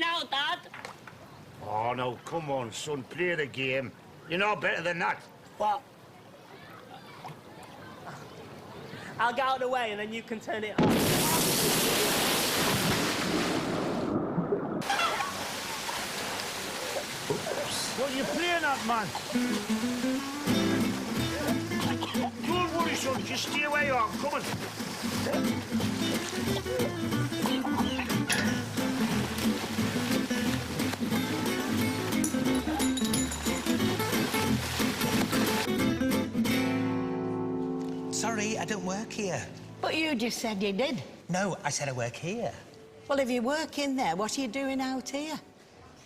now, Dad. Oh, no, come on, son, play the game. You're no better than that. What? I'll get out of the way and then you can turn it on. What are you playing at, man? Don't worry, son. Just stay where you are. I'm coming. Sorry, I don't work here. But you just said you did. No, I said I work here. Well, if you work in there, what are you doing out here?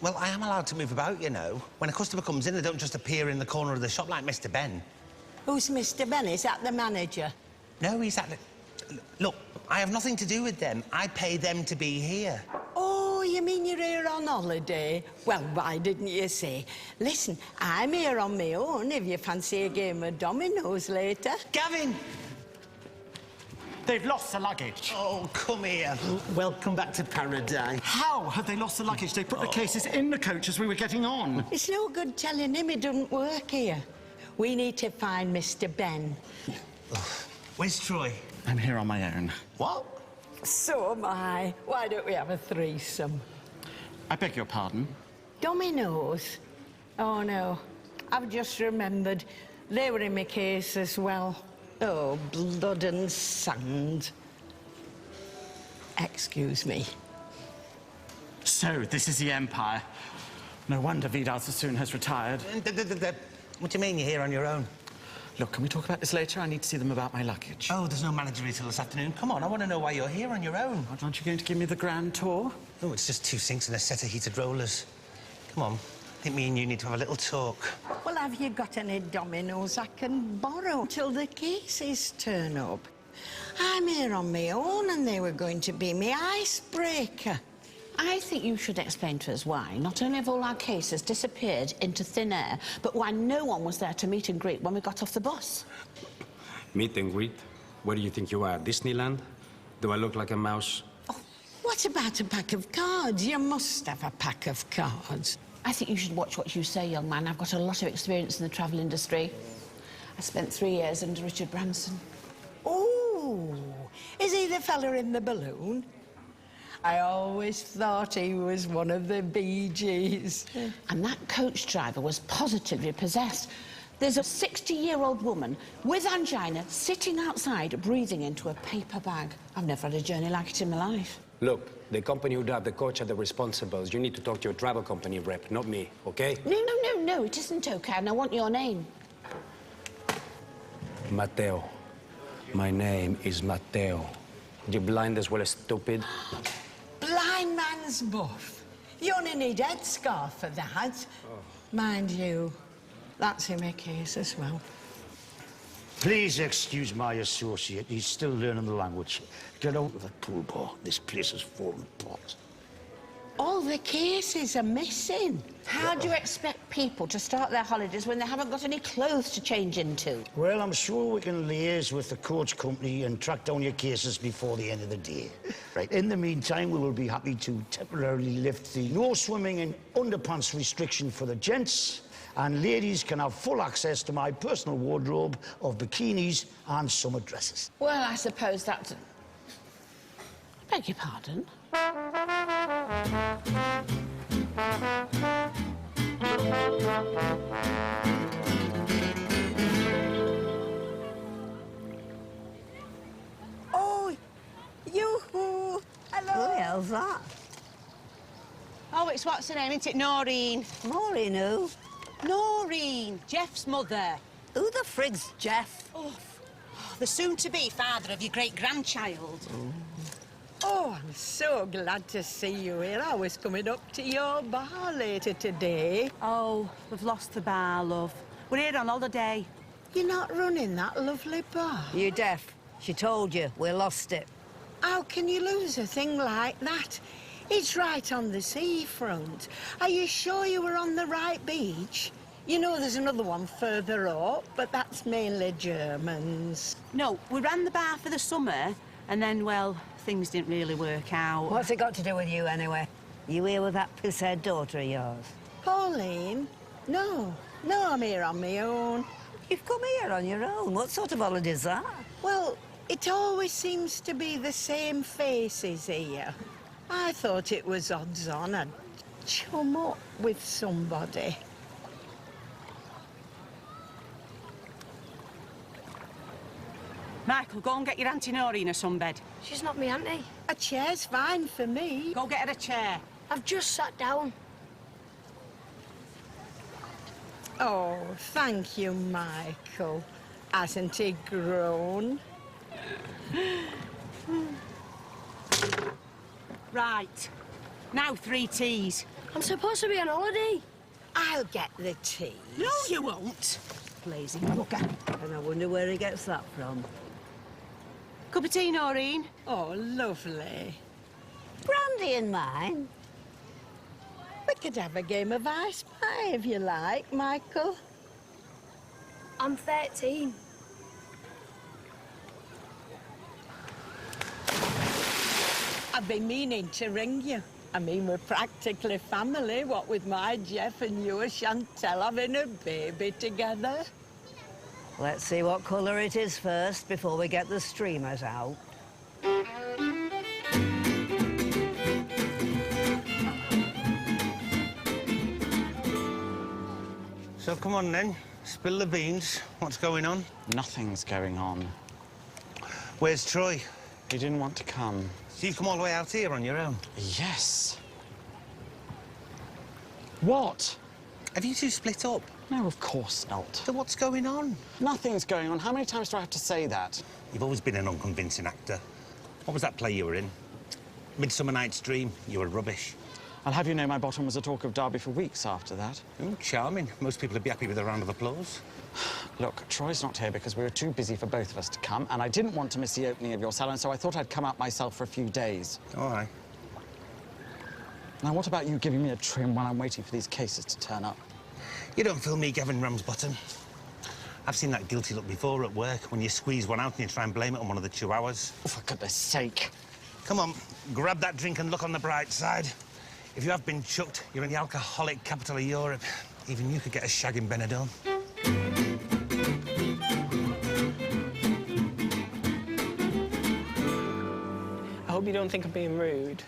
Well, I am allowed to move about, you know. When a customer comes in, they don't just appear in the corner of the shop like Mr. Ben. Who's Mr. Ben? Is that the manager? No, he's at the... Look, I have nothing to do with them. I pay them to be here. Oh, you mean you're here on holiday? Well, why didn't you say? Listen, I'm here on my own if you fancy a game of dominoes later. Gavin! They've lost the luggage. Oh, come here. Welcome back to paradise. How have they lost the luggage? They put the cases in the coach as we were getting on. It's no good telling him he doesn't work here. We need to find Mr. Ben. Where's Troy? I'm here on my own. What? So am I. Why don't we have a threesome? I beg your pardon? Dominoes? Oh, no. I've just remembered. They were in my case as well. Oh, blood and sand. Excuse me. So, this is the Empire. No wonder Vidal Sassoon has retired. What do you mean you're here on your own? Look, can we talk about this later? I need to see them about my luggage. Oh, there's no manager till this afternoon. Come on, I want to know why you're here on your own. Aren't you going to give me the grand tour? Oh, it's just 2 sinks and a set of heated rollers. Come on. I think me and you need to have a little talk. Well, have you got any dominoes I can borrow till the cases turn up? I'm here on my own and they were going to be my icebreaker. I think you should explain to us why not only have all our cases disappeared into thin air, but why no one was there to meet and greet when we got off the bus. Meet and greet? Where do you think you are, Disneyland? Do I look like a mouse? Oh, what about a pack of cards? You must have a pack of cards. I think you should watch what you say, young man. I've got a lot of experience in the travel industry. I spent 3 years under Richard Branson. Oh, is he the fella in the balloon? I always thought he was one of the Bee Gees. And that coach driver was positively possessed. There's a 60-year-old woman with angina sitting outside breathing into a paper bag. I've never had a journey like it in my life. Look, the company who drive the coach are the responsibles. You need to talk to your travel company rep, not me, okay? No, it isn't okay, and I want your name. Matteo. My name is Matteo. You blind as well as stupid? Blind man's buff. You only need a headscarf for that. Oh. Mind you, that's in my case as well. Please excuse my associate. He's still learning the language. Get out of the pool bar. This place is falling apart. All the cases are missing. How do you expect people to start their holidays when they haven't got any clothes to change into? Well, I'm sure we can liaise with the coach company and track down your cases before the end of the day. Right. In the meantime, we will be happy to temporarily lift the no swimming in underpants restriction for the gents, and ladies can have full access to my personal wardrobe of bikinis and summer dresses. Well, I suppose that's... I beg your pardon? Oh, yoo-hoo! Hello. Who the hell's that? Oh, it's what's her name, isn't it? Noreen. Maureen who? Noreen, Jeff's mother. Who the frig's Jeff? Oh, the soon-to-be father of your great-grandchild. Oh, I'm so glad to see you here. I was coming up to your bar later today. Oh, we've lost the bar, love. We're here on holiday. You're not running that lovely bar? You deaf? She told you. We lost it. How can you lose a thing like that? It's right on the seafront. Are you sure you were on the right beach? You know there's another one further up, but that's mainly Germans. No, we ran the bar for the summer, and then, well, things didn't really work out. What's it got to do with you, anyway? You here with that pisshead daughter of yours? Pauline? No, I'm here on my own. You've come here on your own. What sort of holiday's that? Well, it always seems to be the same faces here. I thought it was odds on I'd chum up with somebody. Michael, go and get your Auntie Noreen a sunbed. She's not me auntie. A chair's fine for me. Go get her a chair. I've just sat down. Oh, thank you, Michael. Hasn't he grown? Right. Now 3 teas. I'm supposed to be on holiday. I'll get the tea. No, you won't. Lazy bugger. And I wonder where he gets that from. Cup of tea, Noreen. Oh, lovely. Brandy in mine? We could have a game of I Spy if you like, Michael. I'm 13. I've been meaning to ring you. I mean, we're practically family, what with my Jeff and you and Chantel having a baby together. Let's see what colour it is first before we get the streamers out. So come on then, spill the beans. What's going on? Nothing's going on. Where's Troy? He didn't want to come. So you've come all the way out here on your own? Yes. What? Have you two split up? No, of course not. So what's going on? Nothing's going on. How many times do I have to say that? You've always been an unconvincing actor. What was that play you were in? Midsummer Night's Dream. You were rubbish. I'll have you know my bottom was a talk of Derby for weeks after that. Oh, charming. Most people would be happy with a round of applause. Look, Troy's not here because we were too busy for both of us to come, and I didn't want to miss the opening of your salon, so I thought I'd come out myself for a few days. All right. Now, what about you giving me a trim while I'm waiting for these cases to turn up? You don't fill me, Gavin Ramsbottom. I've seen that guilty look before at work, when you squeeze one out and you try and blame it on one of the chihuahuas. Oh, for goodness sake. Come on, grab that drink and look on the bright side. If you have been chucked, you're in the alcoholic capital of Europe. Even you could get a shag in Benidorm. I hope you don't think I'm being rude,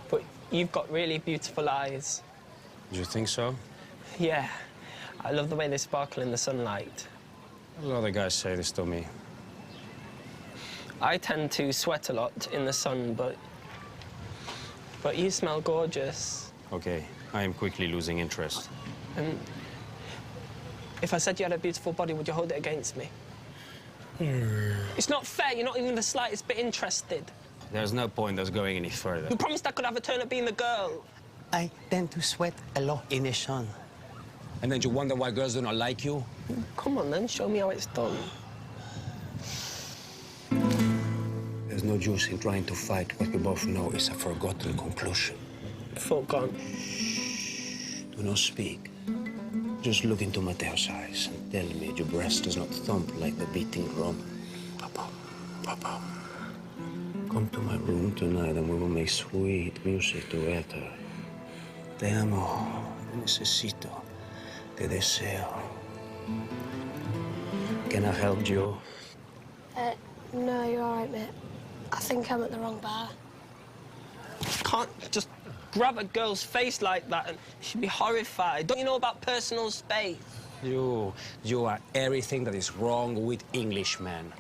but you've got really beautiful eyes. Do you think so? Yeah, I love the way they sparkle in the sunlight. A lot of guys say this to me. I tend to sweat a lot in the sun, but you smell gorgeous. Okay, I am quickly losing interest. And if I said you had a beautiful body, would you hold it against me? It's not fair. You're not even the slightest bit interested. There's no point us going any further. You promised I could have a turn at being the girl. I tend to sweat a lot in the sun. And then you wonder why girls do not like you? Come on, then. Show me how it's done. There's no use in trying to fight what we both know is a forgotten conclusion. Forgone. Do not speak. Just look into Mateo's eyes and tell me your breast does not thump like the beating drum. Papa, Papa. Come to my room tonight and we will make sweet music together. Te amo, te necesito, te deseo. Can I help you? No, you're all right, mate. I think I'm at the wrong bar. Can't just grab a girl's face like that and she'd be horrified. Don't you know about personal space? You are everything that is wrong with Englishmen.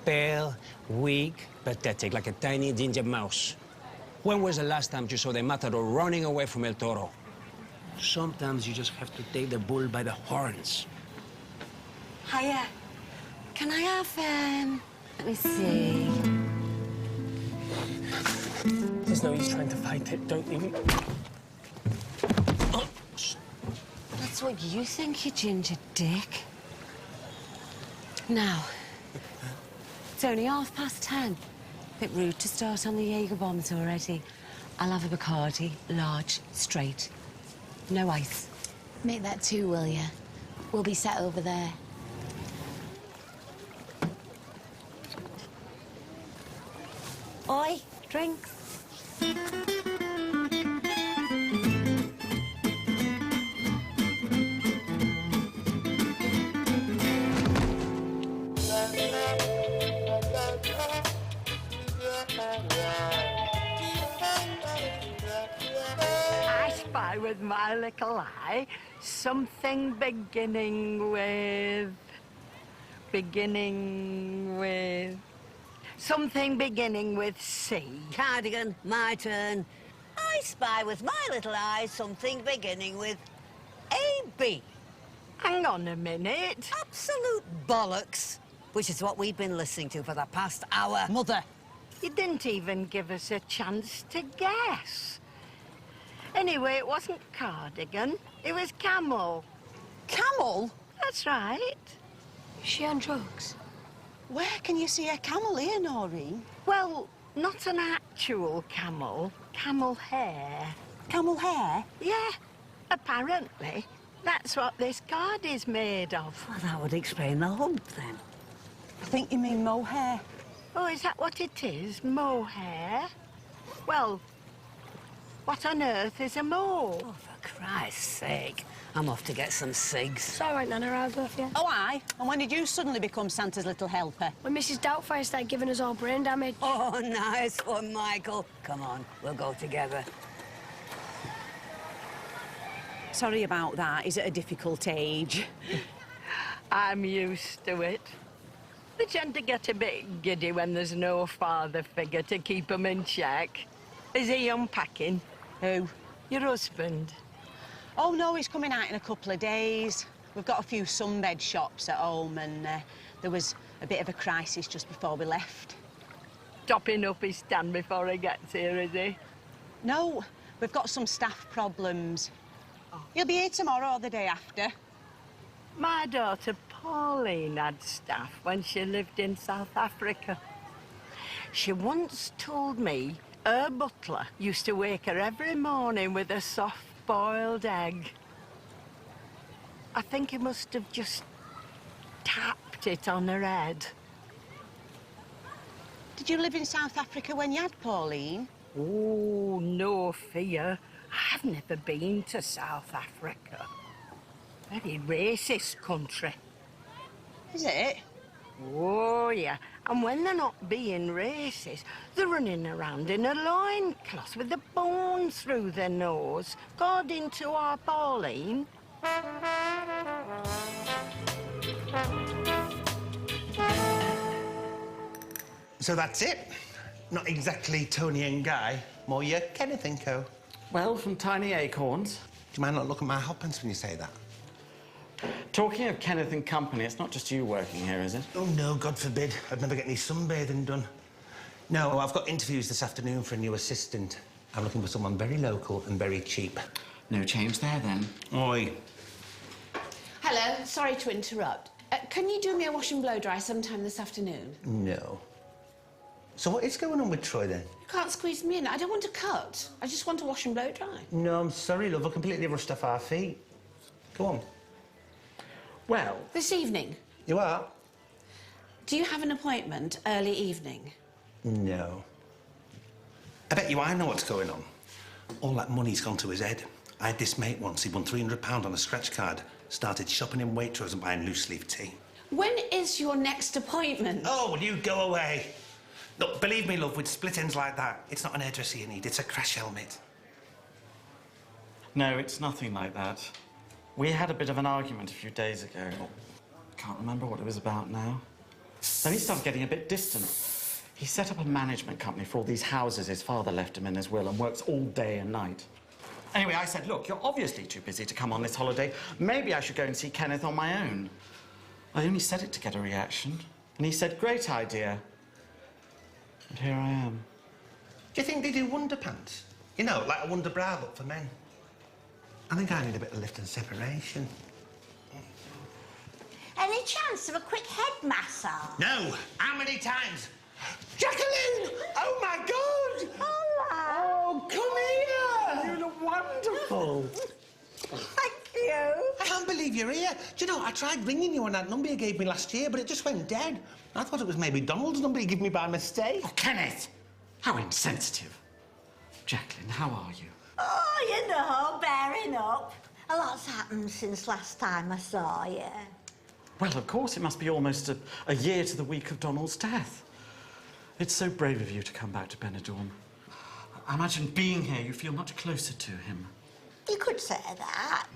Pale, weak, pathetic, like a tiny ginger mouse. When was the last time you saw the matador running away from El Toro? Sometimes you just have to take the bull by the horns. Hiya. Can I have, let me see. There's no use trying to fight it, don't you? That's what you think, you ginger dick. Now, it's only 10:30. Bit rude to start on the Jaeger bombs already. I'll have a Bacardi, large, straight. No ice. Make that 2, will ya? We'll be set over there. Oi, drinks. spy with my little eye something beginning with... Something beginning with C. Cardigan, my turn. I spy with my little eye something beginning with A-B. Hang on a minute. Absolute bollocks. Which is what we've been listening to for the past hour. Mother. You didn't even give us a chance to guess. Anyway, it wasn't cardigan, it was camel. Camel? That's right. Is she on drugs? Where can you see a camel here, Noreen? Well, not an actual camel. Camel hair. Camel hair? Yeah, apparently. That's what this card is made of. Well, that would explain the hump, then. I think you mean mohair. Oh, is that what it is? Mohair? Well, what on earth is a mole? Oh, for Christ's sake. I'm off to get some cigs. It's all right, Nana, I'll go for you. Oh, aye. And when did you suddenly become Santa's little helper? When Mrs. Doubtfire started giving us all brain damage. Oh, nice one, Michael. Come on, we'll go together. Sorry about that. He's at a difficult age. I'm used to it. They tend to get a bit giddy when there's no father figure to keep them in check. Is he unpacking? Who? Your husband. Oh, no, he's coming out in a couple of days. We've got a few sunbed shops at home and there was a bit of a crisis just before we left. Topping up his stand before he gets here, is he? No, we've got some staff problems. He'll be here tomorrow or the day after. My daughter Pauline had staff when she lived in South Africa. She once told me her butler used to wake her every morning with a soft-boiled egg. I think he must have just tapped it on her head. Did you live in South Africa when you had Pauline? Oh, no fear. I've never been to South Africa. Very racist country. Is it? Oh, yeah. And when they're not being racist, they're running around in a loincloth with a bone through their nose, according to our Pauline. So that's it? Not exactly Tony and Guy, more your Kenneth and Co. Well, from Tiny Acorns. Do you mind not looking at my hotpants when you say that? Talking of Kenneth and Company, it's not just you working here, is it? Oh, no, God forbid. I'd never get any sunbathing done. No, I've got interviews this afternoon for a new assistant. I'm looking for someone very local and very cheap. No change there, then. Oi. Hello, sorry to interrupt. Can you do me a wash and blow dry sometime this afternoon? No. So what is going on with Troy, then? You can't squeeze me in. I don't want to cut. I just want to wash and blow dry. No, I'm sorry, love. We're completely rushed off our feet. Go on. Well... This evening. You are? Do you have an appointment early evening? No. I bet you I know what's going on. All that money's gone to his head. I had this mate once, he won £300 on a scratch card, started shopping in Waitrose and buying loose-leaf tea. When is your next appointment? Oh, will you go away? Look, believe me, love, with split ends like that, it's not an hairdresser you need, it's a crash helmet. No, it's nothing like that. We had a bit of an argument a few days ago. I can't remember what it was about now. Then he started getting a bit distant. He set up a management company for all these houses his father left him in his will and works all day and night. Anyway, I said, look, you're obviously too busy to come on this holiday. Maybe I should go and see Kenneth on my own. I only said it to get a reaction. And he said, great idea. And here I am. Do you think they do wonder pants? You know, like a wonder bra, but for men. I think I need a bit of lift and separation. Any chance of a quick head massage? No! How many times? Jacqueline! Oh, my God! Hello! Oh, come here! You look wonderful. Thank you. I can't believe you're here. Do you know, I tried ringing you on that number you gave me last year, but it just went dead. I thought it was maybe Donald's number you gave me by mistake. Oh, Kenneth! How insensitive. Jacqueline, how are you? Oh, you know, bearing up. A lot's happened since last time I saw you. Well, of course, it must be almost a year to the week of Donald's death. It's so brave of you to come back to Benidorm. I imagine being here, you feel much closer to him. You could say that.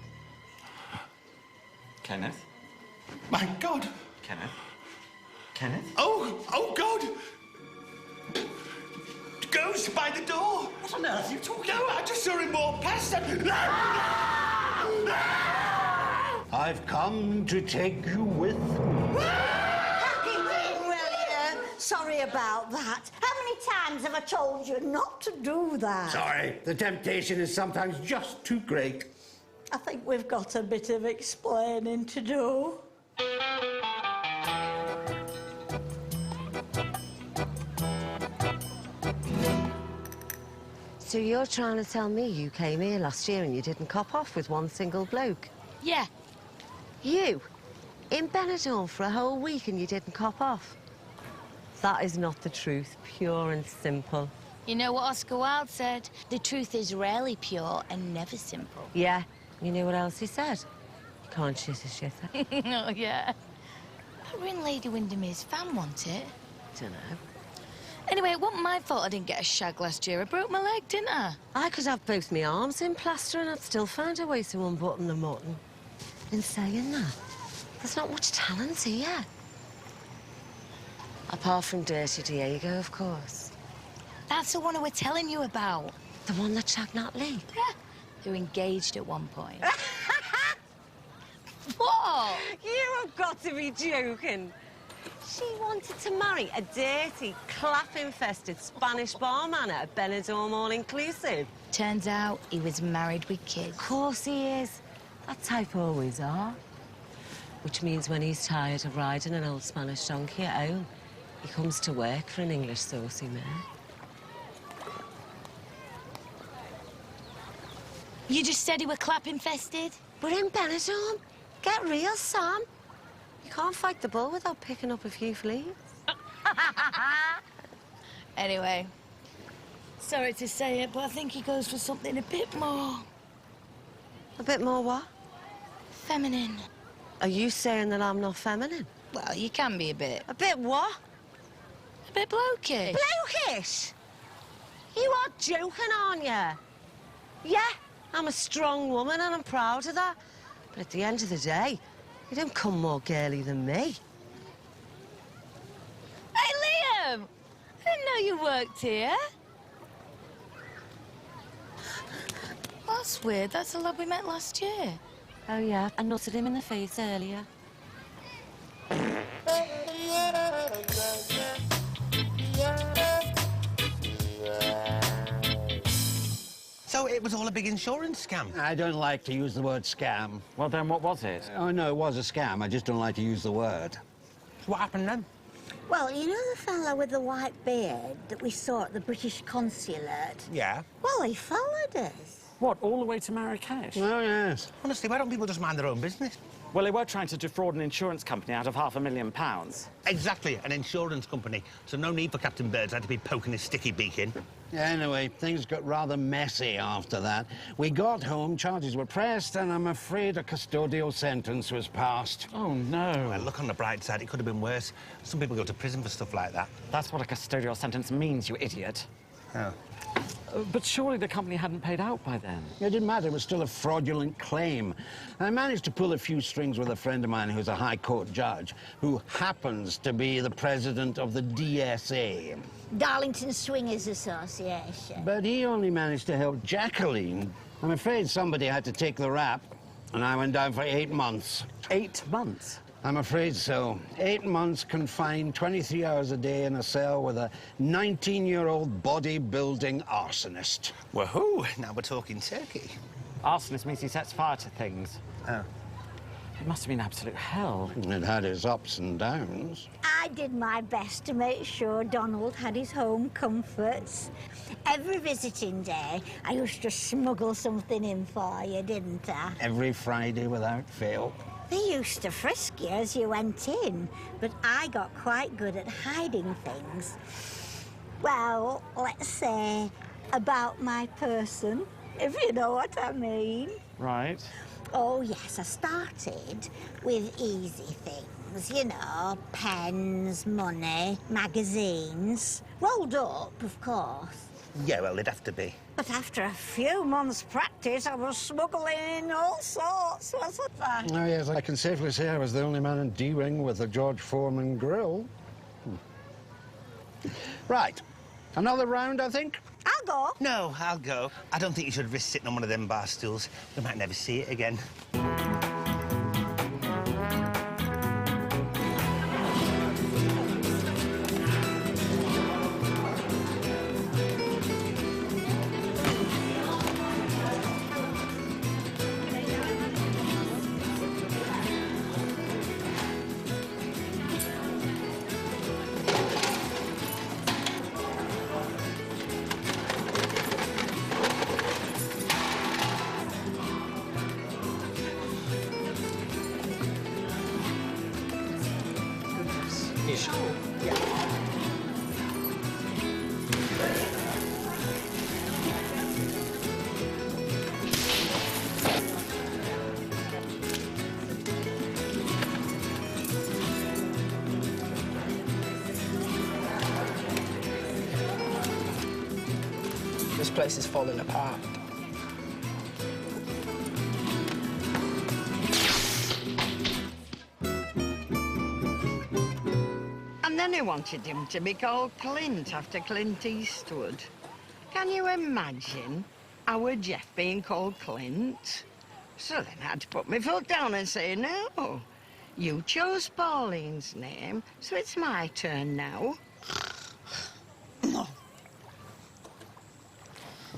Kenneth? My God! Kenneth? Kenneth? Oh, God! Ghost by the door! What on earth are you talking No, I just saw him walk past and... I've come to take you with me. Sorry about that. How many times have I told you not to do that? Sorry, the temptation is sometimes just too great. I think we've got a bit of explaining to do. So you're trying to tell me you came here last year and you didn't cop off with one single bloke? Yeah. You? In Benidorm for a whole week and you didn't cop off? That is not the truth, pure and simple. You know what Oscar Wilde said? The truth is rarely pure and never simple. Yeah, you know what else he said? You can't shit a shitter. Oh, yeah. But we're in Lady Windermere's fan, wasn't it? Dunno. Anyway, it wasn't my fault I didn't get a shag last year. I broke my leg, didn't I? I could have both my arms in plaster and I'd still find a way to unbutton the mutton. In saying that, there's not much talent here. Apart from Dirty Diego, of course. That's the one I was telling you about. The one that shagged Nat Lee? Yeah. Who engaged at one point. What? You have got to be joking. She wanted to marry a dirty, clap-infested Spanish barman at a Benidorm all-inclusive. Turns out he was married with kids. Of course he is. That type always are. Which means when he's tired of riding an old Spanish donkey at home, he comes to work for an English saucy man. You just said he were clap-infested? We're in Benidorm. Get real, Sam. You can't fight the bull without picking up a few fleas. Anyway, sorry to say it, but I think he goes for something a bit more... A bit more what? Feminine. Are you saying that I'm not feminine? Well, you can be a bit. A bit what? A bit blokish. Blokish? You are joking, aren't you? Yeah, I'm a strong woman and I'm proud of that. But at the end of the day, you don't come more girly than me. Hey, Liam! I didn't know you worked here. That's weird. That's the lad we met last year. Oh, yeah, I nutted him in the face earlier. So it was all a big insurance scam? I don't like to use the word scam. Well, then what was it? Oh, no, it was a scam. I just don't like to use the word. What happened then? Well, you know the fella with the white beard that we saw at the British consulate? Yeah. Well, he followed us. What, all the way to Marrakesh? Oh, yes. Honestly, why don't people just mind their own business? Well, they were trying to defraud an insurance company out of £500,000. Exactly, an insurance company. So no need for Captain Birdseye to be poking his sticky beak in. Anyway, things got rather messy after that. We got home, charges were pressed, and I'm afraid a custodial sentence was passed. Oh, no. Well, look on the bright side, it could have been worse. Some people go to prison for stuff like that. That's what a custodial sentence means, you idiot. Oh. But surely the company hadn't paid out by then. It didn't matter, it was still a fraudulent claim. I managed to pull a few strings with a friend of mine who's a High Court judge, who happens to be the president of the DSA. Darlington Swingers Association. But he only managed to help Jacqueline. I'm afraid somebody had to take the rap, and I went down for 8 months. 8 months? I'm afraid so. 8 months confined, 23 hours a day in a cell with a 19-year-old bodybuilding arsonist. Woohoo! Now we're talking turkey. Arsonist means he sets fire to things. Oh. It must have been absolute hell. It had its ups and downs. I did my best to make sure Donald had his home comforts. Every visiting day, I used to smuggle something in for you, didn't I? Every Friday without fail. They used to frisk you as you went in, but I got quite good at hiding things. Well, let's say about my person, if you know what I mean. Right. Oh, yes, I started with easy things, you know, pens, money, magazines. Rolled up, of course. Yeah, well, they'd have to be. But after a few months' practice, I was smuggling in all sorts, wasn't I? Oh, yes, I can safely say I was the only man in D-Wing with a George Foreman grill. Right. Another round, I think? I'll go. No, I'll go. I don't think you should risk sitting on one of them bar stools. We might never see it again. This place is falling apart. And then he wanted him to be called Clint after Clint Eastwood. Can you imagine our Jeff being called Clint? So then I had to put my foot down and say, no, you chose Pauline's name, so it's my turn now.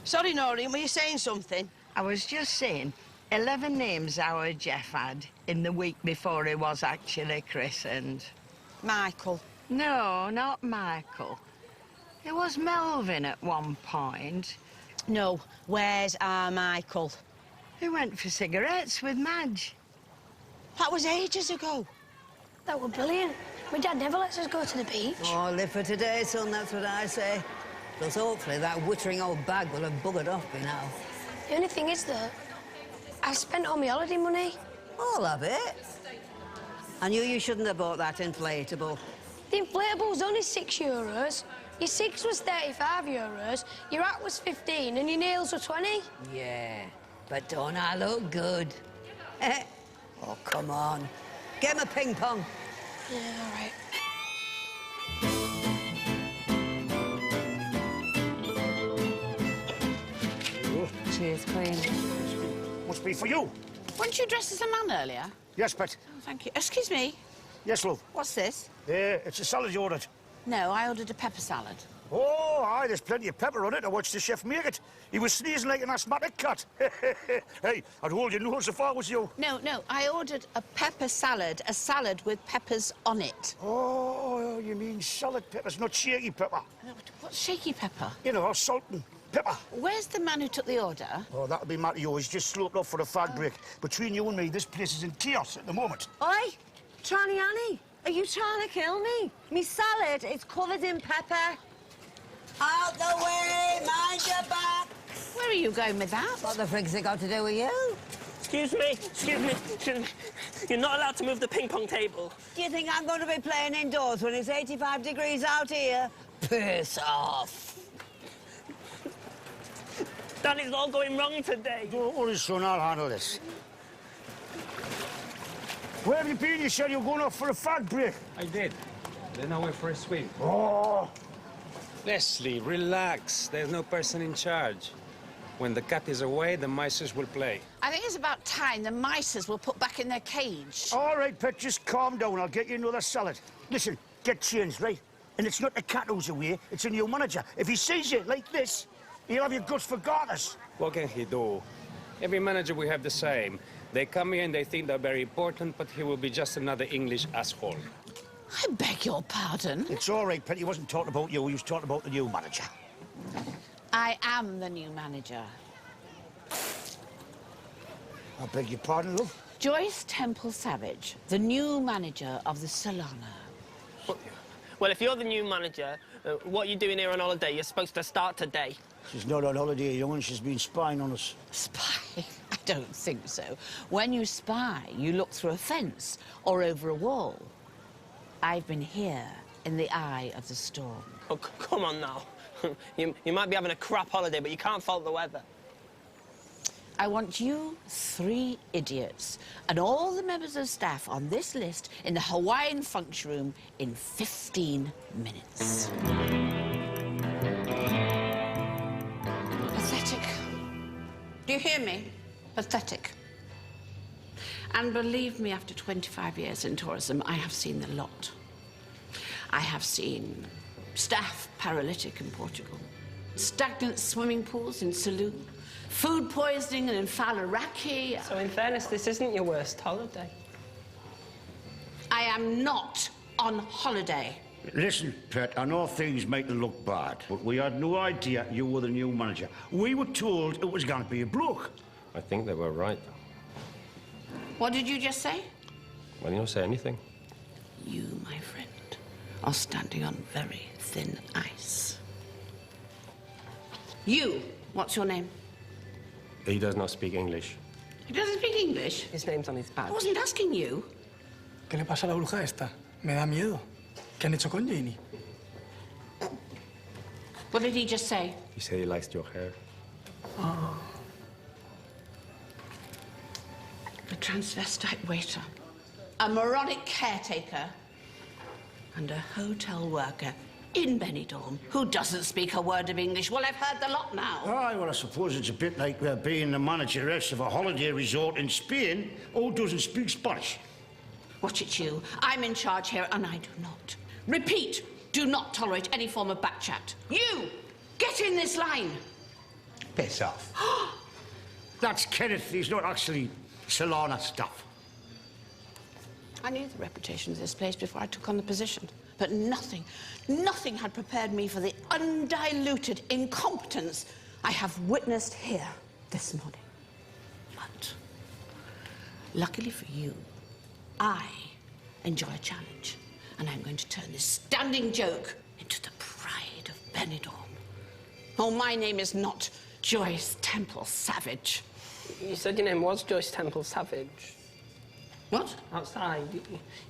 Sorry, Noreen, were you saying something? I was just saying, 11 names our Jeff had in the week before he was actually christened. Michael. No, not Michael. It was Melvin at one point. No, where's our Michael? He went for cigarettes with Madge. That was ages ago. That were brilliant. My dad never lets us go to the beach. Oh, live for today, son, that's what I say. Because hopefully that wittering old bag will have buggered off by now. The only thing is, though, I've spent all my holiday money. All of it? I knew you shouldn't have bought that inflatable. The inflatable was only €6. Your 6 was €35, your hat was 15, and your nails were 20. Yeah, but don't I look good? Oh, come on. Get him a ping pong. Yeah, all right. Cheers, Queen. Must be for you. Weren't you dressed as a man earlier? Yes, Pet. Oh, thank you. Excuse me. Yes, love. What's this? It's a salad you ordered. No, I ordered a pepper salad. Oh, aye, there's plenty of pepper on it. I watched the chef make it. He was sneezing like an asthmatic cat. Hey, I'd hold your nose if I was you. No, I ordered a pepper salad, a salad with peppers on it. Oh, you mean salad peppers, not shaky pepper. What's shaky pepper? You know, salt and pepper. Where's the man who took the order? Oh, that'll be Matthew. He's just sloped off for a fag break. Between you and me, this place is in chaos at the moment. Oi, Tranny Annie, are you trying to kill me? Me salad is covered in pepper. Out the way, mind your back. Where are you going with that? What the frig's it got to do with you? Excuse me. You're not allowed to move the ping pong table. Do you think I'm going to be playing indoors when it's 85 degrees out here? Piss off. Dad, it's all going wrong today. Don't worry, son, I'll handle this. Where have you been? You said you were going off for a fag break. I did. Then I went for a swim. Oh. Leslie, relax. There's no person in charge. When the cat is away, the mices will play. I think it's about time the mices were put back in their cage. All right, Pet, just calm down. I'll get you another salad. Listen, get changed, right? And it's not the cat who's away, it's a new manager. If he sees you like this, he'll have your guts for garters. What can he do? Every manager we have the same. They come here and they think they're very important, but he will be just another English asshole. I beg your pardon? It's all right, Pet. He wasn't talking about you. He was talking about the new manager. I am the new manager. I beg your pardon, love? Joyce Temple-Savage, the new manager of the Solana. Well, if you're the new manager, what are you doing here on holiday? You're supposed to start today. She's not on holiday, young'un. She's been spying on us. Spy? I don't think so. When you spy, you look through a fence or over a wall. I've been here in the eye of the storm. Oh, come on now. You might be having a crap holiday, but you can't fault the weather. I want you 3 idiots and all the members of staff on this list in the Hawaiian function room in 15 minutes. Pathetic. Do you hear me? Pathetic. And believe me, after 25 years in tourism, I have seen the lot. I have seen staff paralytic in Portugal, stagnant swimming pools in Ceylon, food poisoning in Falaraki. So in fairness, this isn't your worst holiday. I am not on holiday. Listen, Pet, I know things make look bad, but we had no idea you were the new manager. We were told it was going to be a bloke. I think they were right. What did you just say? Well, you don't say anything. You, my friend, are standing on very thin ice. You, what's your name? He does not speak English. He doesn't speak English? His name's on his badge. I wasn't asking you. ¿Qué le pasa a la bruja esta? Me da miedo. ¿Qué han hecho con Janey? What did he just say? He said he likes your hair. Oh. A transvestite waiter, a moronic caretaker, and a hotel worker in Benidorm who doesn't speak a word of English. Well, I've heard the lot now. Aye, well, I suppose it's a bit like being the manageress of a holiday resort in Spain who doesn't speak Spanish. Watch it, you. I'm in charge here, and I do not. Repeat, do not tolerate any form of backchat. You, get in this line. Piss off. That's Kenneth. He's not actually Solana stuff. I knew the reputation of this place before I took on the position, but nothing had prepared me for the undiluted incompetence I have witnessed here this morning. But, luckily for you, I enjoy a challenge, and I'm going to turn this standing joke into the pride of Benidorm. Oh, my name is not Joyce Temple-Savage. You said your name was Joyce Temple-Savage. What? Outside.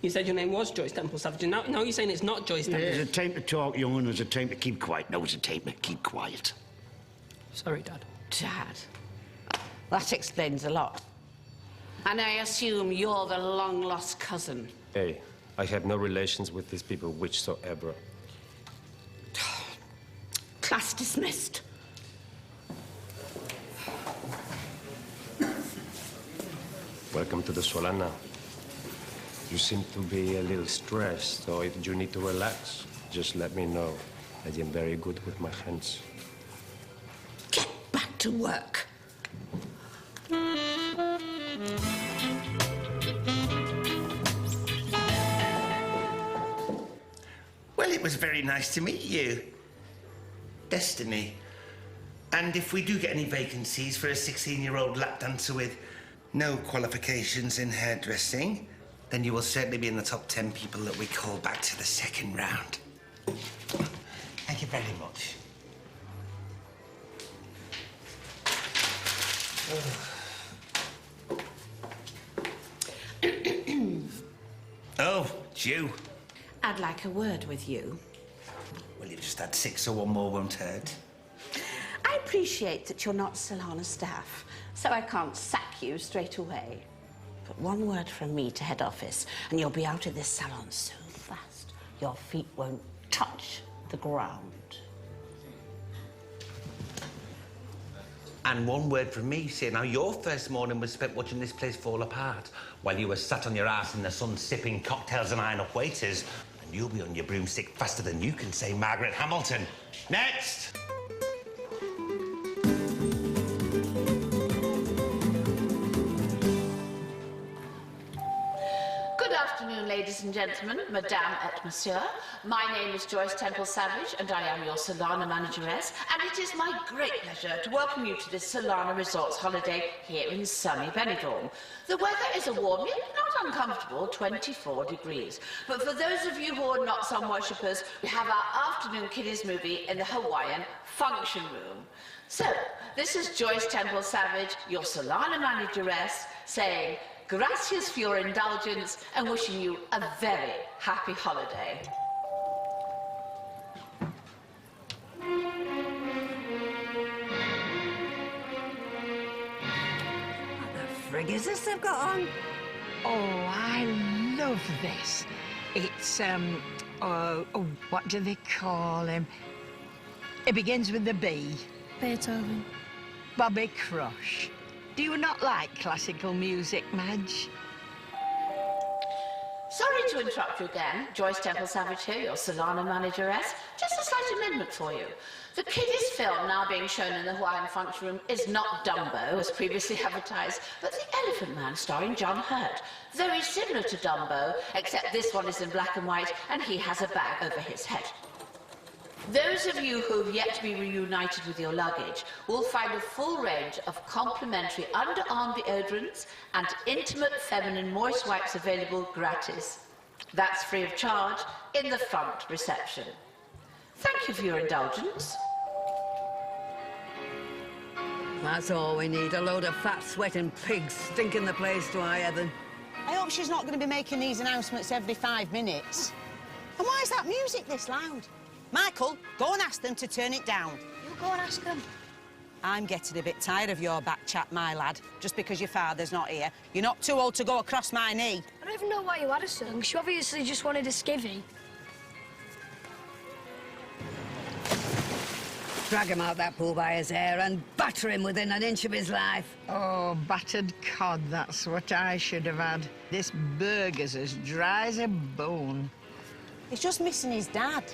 You said your name was Joyce Temple-Savage, and now you're saying it's not Joyce Temple. There's a time to talk, young, and there's a time to keep quiet. Now there's a time to keep quiet. Sorry, Dad. Dad? That explains a lot. And I assume you're the long-lost cousin. Hey, I have no relations with these people whatsoever. Class dismissed. Welcome to the Solana. You seem to be a little stressed, so if you need to relax, just let me know. I am very good with my hands. Get back to work. Well, it was very nice to meet you. Destiny. And if we do get any vacancies for a 16-year-old lap dancer with no qualifications in hairdressing, then you will certainly be in the top 10 people that we call back to the second round. Thank you very much. Oh, it's you. I'd like a word with you. Well, you've just had 6, so one more won't hurt. I appreciate that you're not Solana staff, so I can't sack you straight away. But one word from me to head office, and you'll be out of this salon so fast, your feet won't touch the ground. And one word from me, saying how your first morning was spent watching this place fall apart while you were sat on your ass in the sun sipping cocktails and eyeing up waiters. And you'll be on your broomstick faster than you can say Margaret Hamilton. Next! Good afternoon, ladies and gentlemen, Madame et Monsieur. My name is Joyce Temple-Savage, and I am your Solana manageress, and it is my great pleasure to welcome you to this Solana Resorts holiday here in sunny Benidorm. The weather is a warm, yet not uncomfortable 24 degrees. But for those of you who are not sun worshippers, we have our afternoon kiddies movie in the Hawaiian function room. So, this is Joyce Temple-Savage, your Solana manageress, saying, gracias for your indulgence and wishing you a very happy holiday. frig is this they've got on? Oh, I love this. It's, what do they call him? It begins with the B. Beethoven. Bobby Crush. Do you not like classical music, Madge? Sorry to interrupt you again. Joyce Temple-Savage here, your Solana manageress. Just a slight amendment for you. The kiddies film now being shown in the Hawaiian function room is not Dumbo, as previously advertised, but The Elephant Man, starring John Hurt. Very similar to Dumbo, except this one is in black and white, and he has a bag over his head. Those of you who have yet to be reunited with your luggage will find a full range of complimentary underarm deodorants and intimate feminine moist wipes available gratis. That's free of charge in the front reception. Thank you for your indulgence. That's all we need, a load of fat, sweating pigs stinking the place to high heaven. I hope she's not going to be making these announcements every 5 minutes. And why is that music this loud? Michael, go and ask them to turn it down. You go and ask them. I'm getting a bit tired of your back chat, my lad. Just because your father's not here. You're not too old to go across my knee. I don't even know why you had a song. She obviously just wanted a skivvy. Drag him out that pool by his hair and batter him within an inch of his life. Oh, battered cod, that's what I should have had. This burger's as dry as a bone. He's just missing his dad.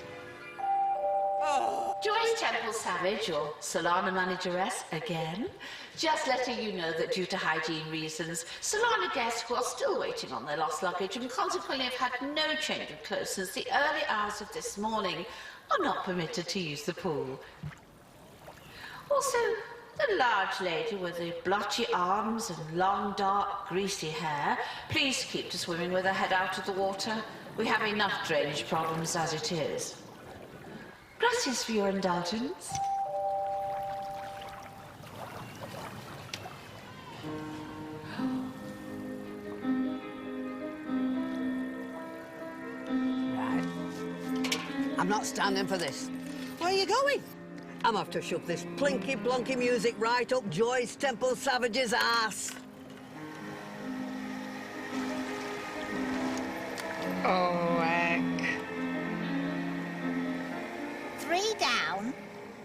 Joyce Temple-Savage, your Solana manageress, again. Just letting you know that due to hygiene reasons, Solana guests who are still waiting on their lost luggage and consequently have had no change of clothes since the early hours of this morning are not permitted to use the pool. Also, the large lady with the blotchy arms and long, dark, greasy hair, please keep to swimming with her head out of the water. We have enough drainage problems as it is. Gracias for your indulgence. Right. I'm not standing for this. Where are you going? I'm off to shove this plinky-plonky music right up Joyce Temple-Savage's ass. Oh, heck. 3 down.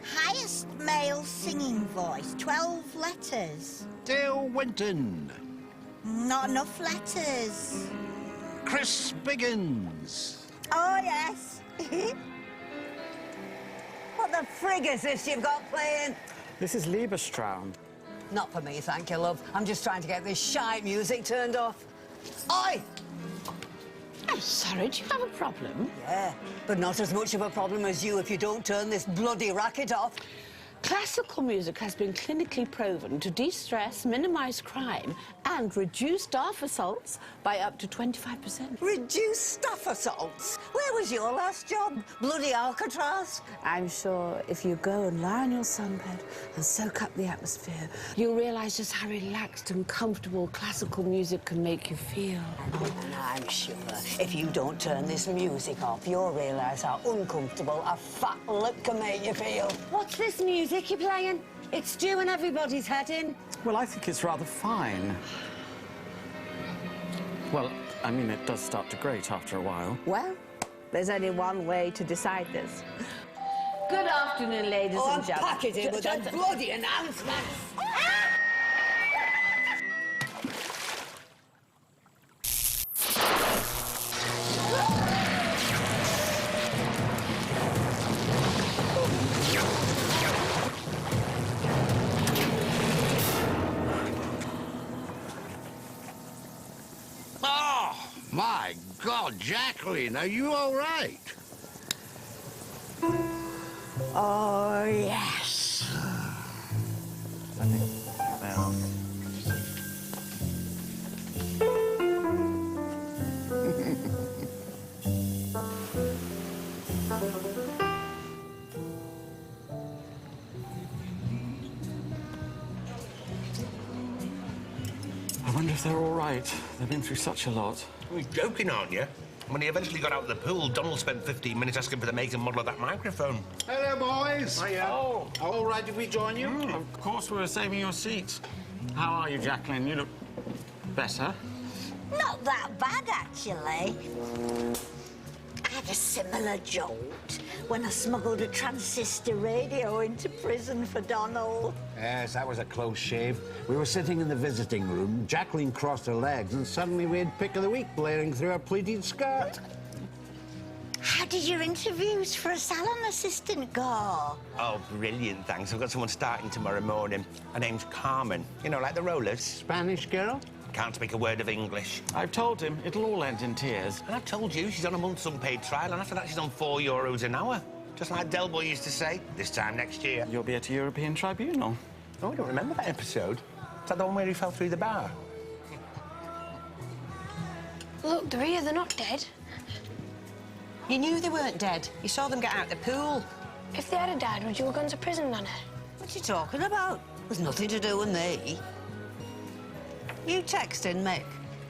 Highest male singing voice, 12 letters. Dale Winton. Not enough letters. Chris Biggins. Oh, yes. What the frig is this you've got playing? This is Liebestraum. Not for me, thank you, love. I'm just trying to get this shite music turned off. Oi! I'm sorry, do you have a problem? Yeah, but not as much of a problem as you if you don't turn this bloody racket off. Classical music has been clinically proven to de-stress, minimise crime and reduce staff assaults by up to 25%. Reduce staff assaults? Where was your last job? Bloody Alcatraz? I'm sure if you go and lie on your sunbed and soak up the atmosphere, you'll realise just how relaxed and comfortable classical music can make you feel. And I'm sure if you don't turn this music off, you'll realise how uncomfortable a fat lip can make you feel. What's this music you're playing? It's doing everybody's head in. Well, I think it's rather fine. Well, I mean, it does start to grate after a while. Well, there's only one way to decide this. Good afternoon, ladies and gentlemen. Pack it in with that bloody announcement. My God, Jacqueline, are you all right? Oh, yes. I wonder if they're all right. They've been through such a lot. You're joking, aren't you? When he eventually got out of the pool, Donald spent 15 minutes asking for the make and model of that microphone. Hello, boys. Hiya. Oh, all right, did we join you? Of course, we were saving your seats. How are you, Jacqueline? You look Better? Not that bad, actually. I had a similar jolt when I smuggled a transistor radio into prison for Donald. Yes, that was a close shave. We were sitting in the visiting room, Jacqueline crossed her legs, and suddenly we had Pick of the Week blaring through her pleated skirt. How did your interviews for a salon assistant go? Oh, brilliant, thanks. I've got someone starting tomorrow morning. Her name's Carmen. You know, like the rollers. Spanish girl? Can't speak a word of English. I've told him it'll all end in tears. And I've told you she's on a month's unpaid trial, and after that she's on €4 an hour. Just like Del Boy used to say, this time next year. You'll be at a European tribunal. Oh, I don't remember that episode. Is that the one where he fell through the bar? Look, they're here, they're not dead. You knew they weren't dead. You saw them get out the pool. If they had died, would you have gone to prison, Nana? What are you talking about? There's nothing to do with me. You texting Mick?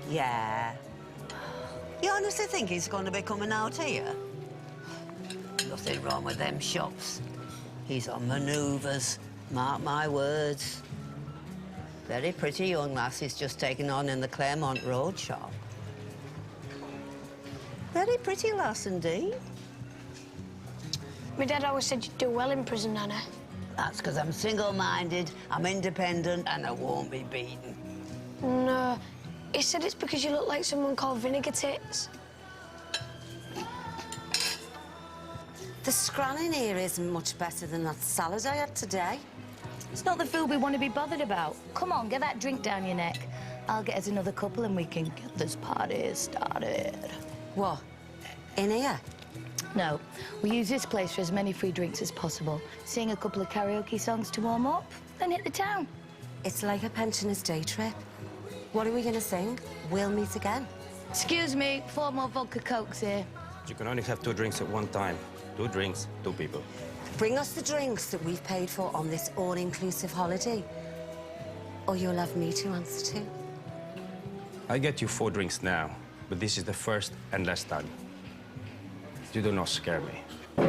Yeah. You honestly think he's going to be coming out here? Nothing wrong with them shops. He's on manoeuvres, mark my words. Very pretty young lass he's just taken on in the Claremont Road shop. Very pretty lass indeed. My dad always said you'd do well in prison, Nana. That's because I'm single-minded, I'm independent, and I won't be beaten. No, he said it's because you look like someone called Vinegar Tits. The scran in here isn't much better than that salad I had today. It's not the food we want to be bothered about. Come on, get that drink down your neck. I'll get us another couple and we can get this party started. What? In here? No, we use this place for as many free drinks as possible. Sing a couple of karaoke songs to warm up, then hit the town. It's like a pensioner's day trip. What are we going to sing? We'll meet again. Excuse me, 4 more vodka cokes here. You can only have 2 drinks at one time. 2 drinks, 2 people. Bring us the drinks that we've paid for on this all-inclusive holiday. Or you'll have me to answer to. I get you 4 drinks now, but this is the first and last time. You do not scare me. I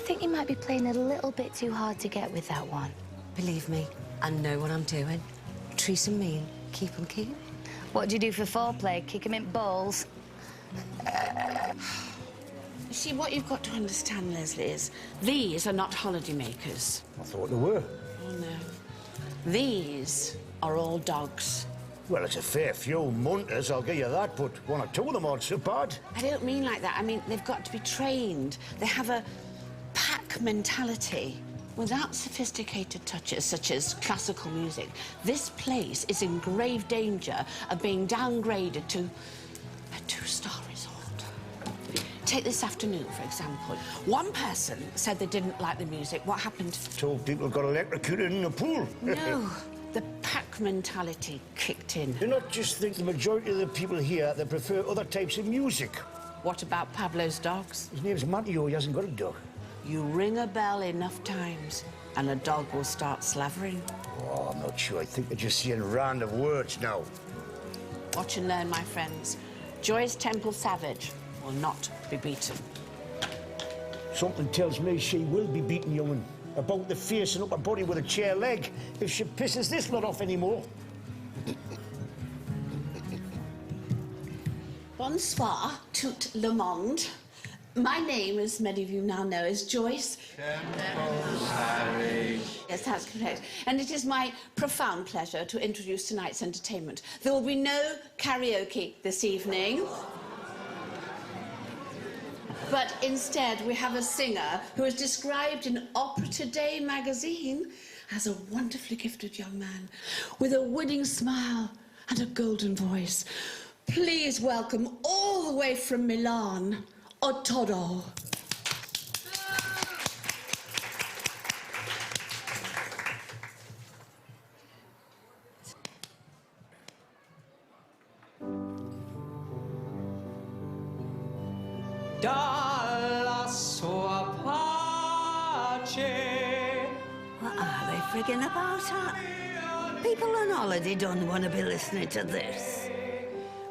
think you might be playing a little bit too hard to get with that one. Believe me, I know what I'm doing. Treat 'em mean, keep 'em keen. What do you do for foreplay? Kick 'em in balls? You see, what you've got to understand, Leslie, is these are not holidaymakers. I thought they were. Oh, no. These are all dogs. Well, it's a fair few munters, I'll give you that, but 1 or 2 of them aren't so bad. I don't mean like that. I mean, they've got to be trained. They have a pack mentality. Without sophisticated touches, such as classical music, this place is in grave danger of being downgraded to a 2-star resort. Take this afternoon, for example. One person said they didn't like the music. What happened? Told people got electrocuted in the pool. No, the pack mentality kicked in. Do not just think the majority of the people here, they prefer other types of music. What about Pablo's dogs? His name's Matteo, he hasn't got a dog. You ring a bell enough times and a dog will start slavering. Oh, I'm not sure. I think they're just saying random words now. Watch and learn, my friends. Joyce Temple-Savage will not be beaten. Something tells me she will be beaten, young'un. About the face and upper body with a chair leg, if she pisses this lot off anymore. Bonsoir, tout le monde. My name, as many of you now know, is Joyce Temple-Savage. Yes, that's correct. And it is my profound pleasure to introduce tonight's entertainment. There will be no karaoke this evening. But instead, we have a singer who is described in Opera Today magazine as a wonderfully gifted young man with a winning smile and a golden voice. Please welcome all the way from Milan, Ottoro. Dalla sua pace. What are they frigging about at? People on holiday don't want to be listening to this.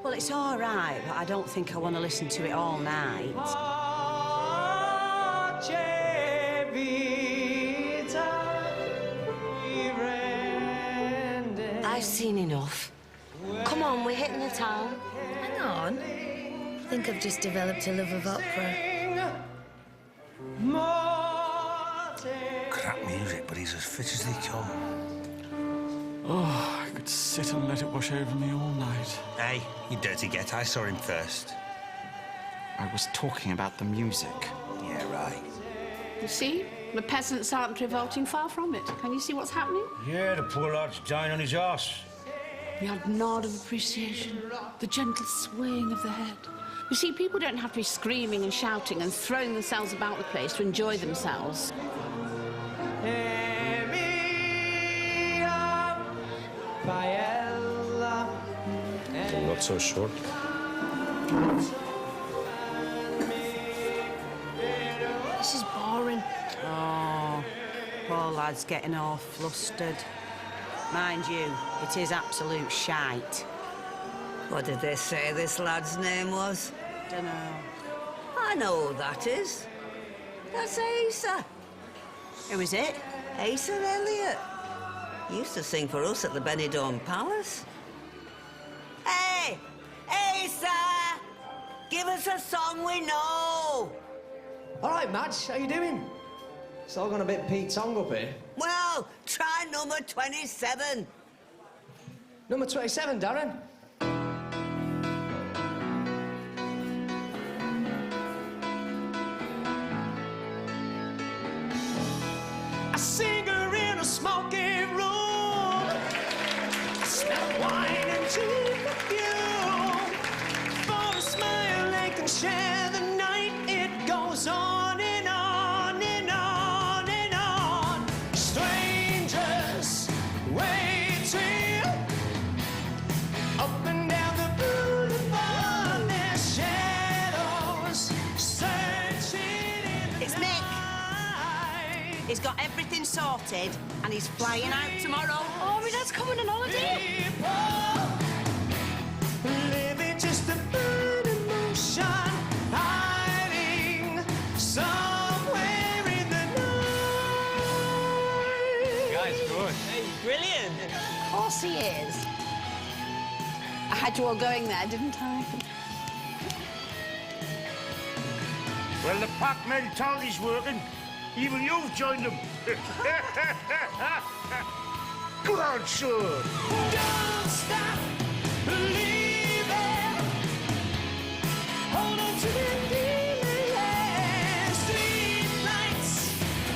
Well, it's all right, but I don't think I want to listen to it all night. Pace vita, mi rende I've seen enough. Come on, we're hitting the town. Hang on. I think I've just developed a love of opera. Crap music, but he's as fit as they come. Oh, I could sit and let it wash over me all night. Hey, you dirty get, I saw him first. I was talking about the music. Yeah, right. You see? The peasants aren't revolting, far from it. Can you see what's happening? Yeah, the poor lad's dying on his arse. The odd nod of appreciation, the gentle swaying of the head. You see, people don't have to be screaming and shouting and throwing themselves about the place to enjoy themselves. I'm not so short. This is boring. Oh, poor lad's getting all flustered. Mind you, it is absolute shite. What did they say this lad's name was? Dunno. I know who that is. That's Asa. Who is it? Asa Elliott. He used to sing for us at the Benidorm Palace. Hey! Asa! Give us a song we know! All right, Madge, how you doing? It's all gone a bit Pete Tong up here. Well, try number 27. Number 27, Darren. I sing her in a smoky room. I smell wine and cheap perfume. For a smile they can share the night. It goes on and on and on and on. Strangers waiting up and down the boulevard. Their shadows searching in the It's Mick. He's got everything sorted and he's flying out tomorrow. Oh, my dad's coming on holiday. Living just a bird in motion, hiding somewhere in the night. Guy's good. Hey, brilliant. Of course he is. I had you all going there, didn't I? Well, the pack mentality's working. Even you've joined them. Go on, son. Don't stop believing. Hold on to the feeling. Street lights,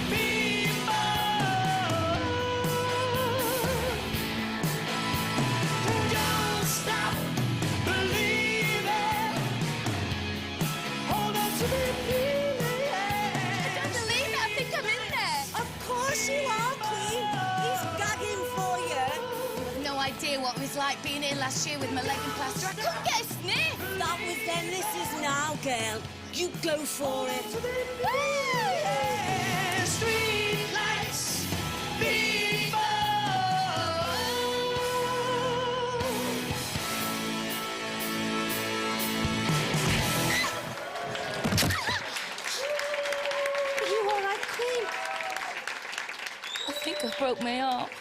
people. Don't stop believing. Hold on to the feeling. Of course you are, Queen. He's gagging for you. I've no idea what it was like being here last year with my leg in plaster. I couldn't get a sniff. That was then, this is now, girl. You go for it. Street lights, people. Are you all right, Queen? I think I broke my heart.